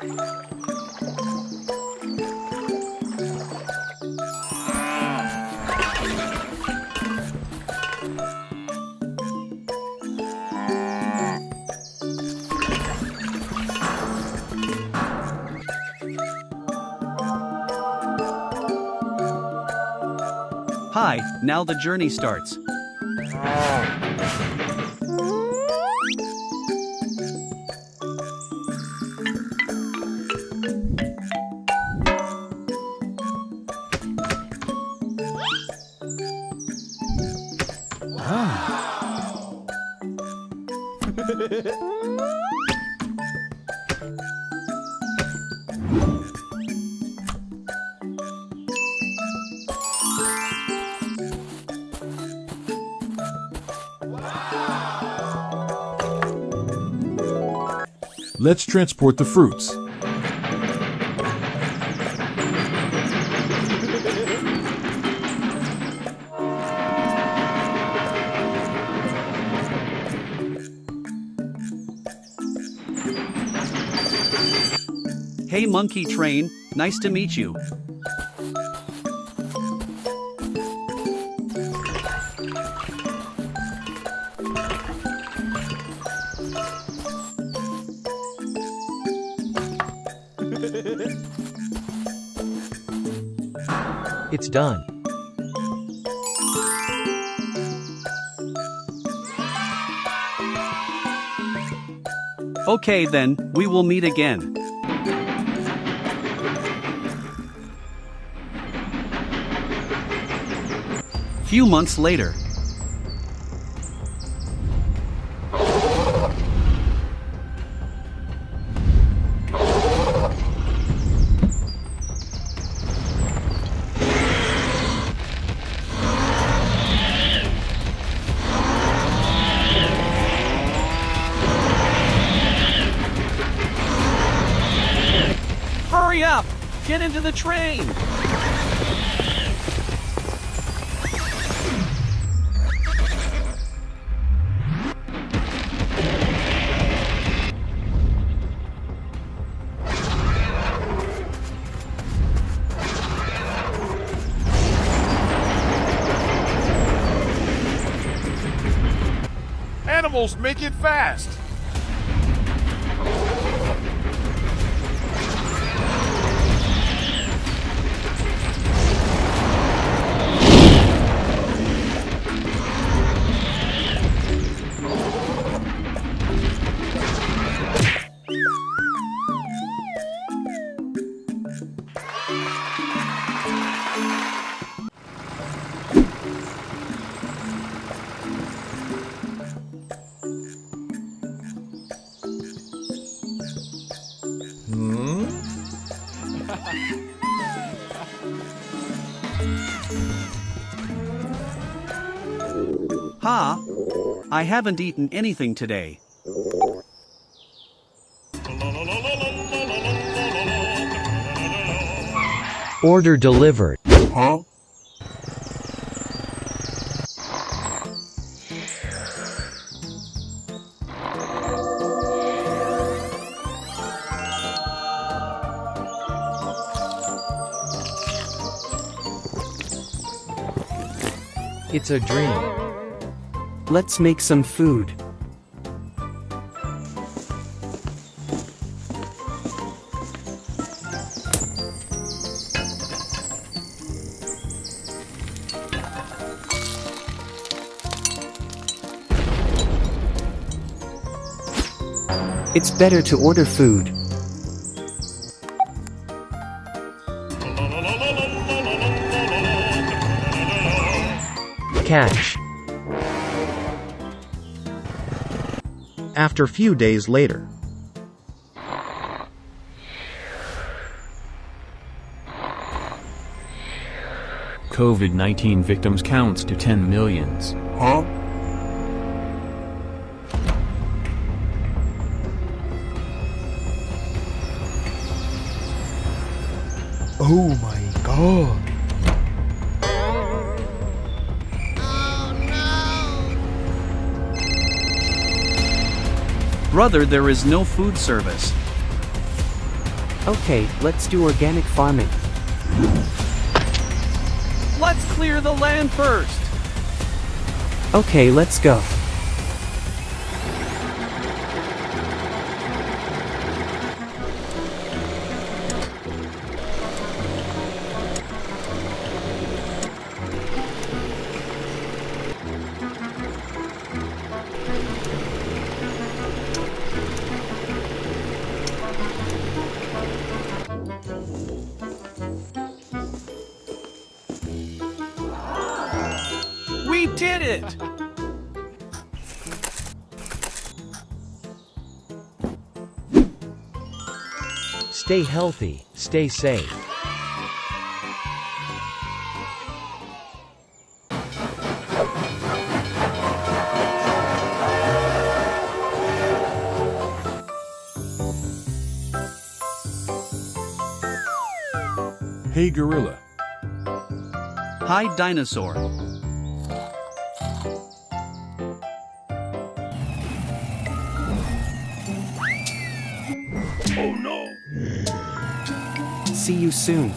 Hi, now the journey starts. Let's transport the fruits. Hey monkey train, nice to meet you. It's done. Okay then, we will meet again. Few months later. Hurry up! Get into the train! Animals, make it fast! Ha! I haven't eaten anything today. Order delivered. Huh? It's a dream. Let's make some food. It's better to order food. Catch. After few days later. COVID-19 victims counts to 10 millions. Huh? Oh my god. Brother, there is no food service. Okay, let's do organic farming. Let's clear the land first. Okay, let's go. We did it! Stay healthy, stay safe. Hey, gorilla. Hi, Dinosaur. See you soon.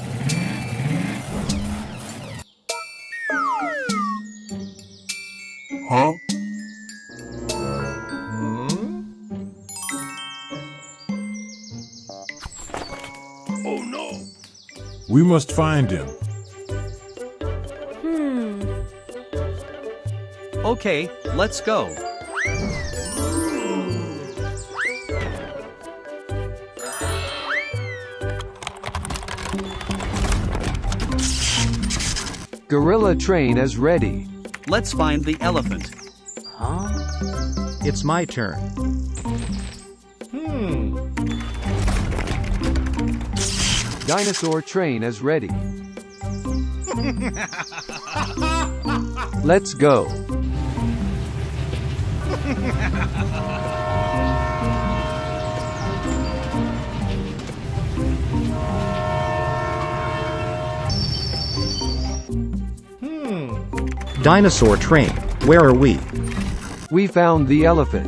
Huh? Oh no. We must find him. Okay, let's go. Gorilla train is ready. Let's find the elephant. It's my turn. Dinosaur train is ready. Let's go. Dinosaur train, where are we? We found the elephant.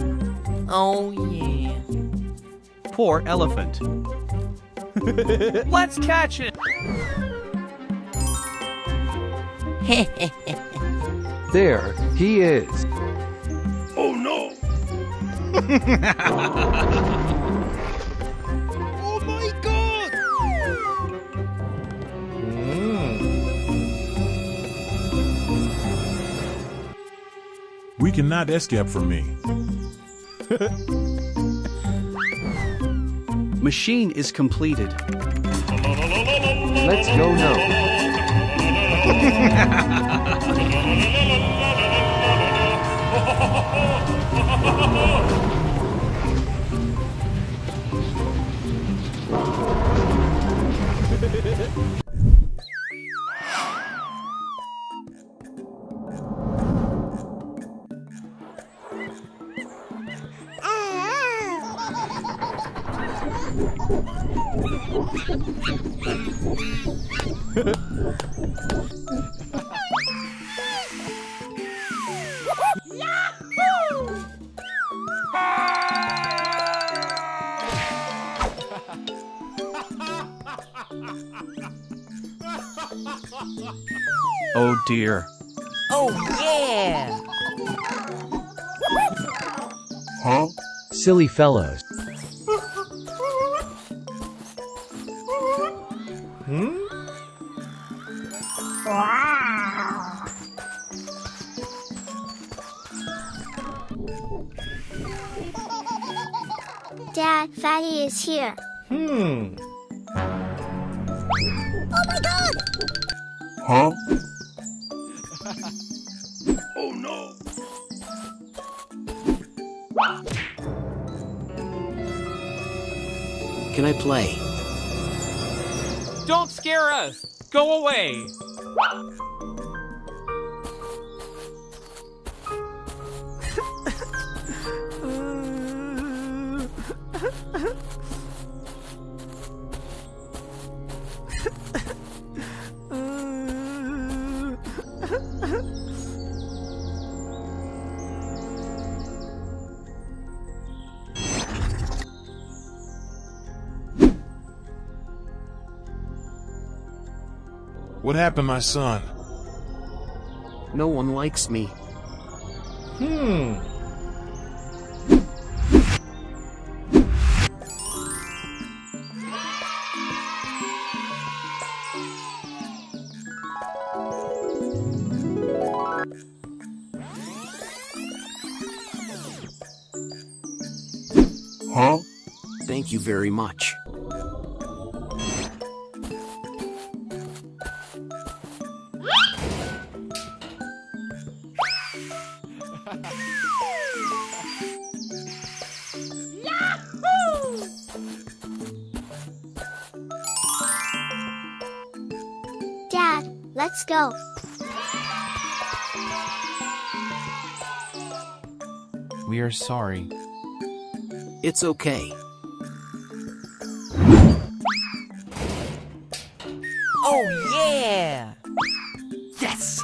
Oh yeah. Poor elephant. Let's catch it! There he is. Oh no. Oh my god. We cannot escape from me. Machine is completed. Let's go now. Oh dear. Oh yeah. Huh? Silly fellows. Dad, Fatty is here. Huh? Oh no. Can I play? Don't scare us! Go away! What happened, my son? No one likes me. Huh? Thank you very much. Dad, let's go. We are sorry. It's okay. Oh yeah! Yes!